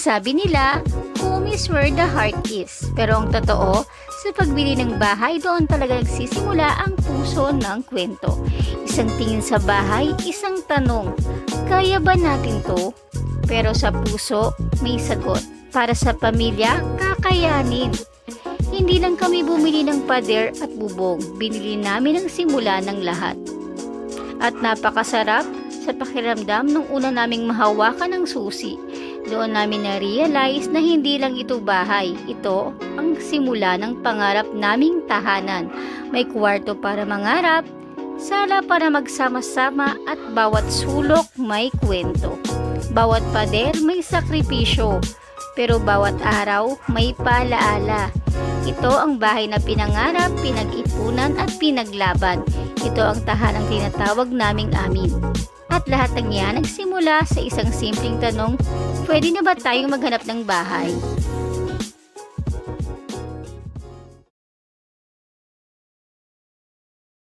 Sabi nila, home is where the heart is. Pero ang totoo, sa pagbili ng bahay, doon talaga nagsisimula ang puso ng kwento. Isang tingin sa bahay, isang tanong, kaya ba natin to? Pero sa puso, may sagot. Para sa pamilya, kakayanin. Hindi lang kami bumili ng pader at bubong, binili namin ang simula ng lahat. At napakasarap sa pakiramdam nung una naming mahawakan ng susi. Doon namin na-realize na hindi lang ito bahay. Ito ang simula ng pangarap naming tahanan. May kwarto para mangarap, sala para magsama-sama at bawat sulok may kwento. Bawat pader may sakripisyo, pero bawat araw may paalaala. Ito ang bahay na pinangarap, pinag-ipunan at pinaglaban. Ito ang tahanang tinatawag naming amin. At lahat ng yan nagsimula sa isang simpleng tanong, pwede na ba tayong maghanap ng bahay?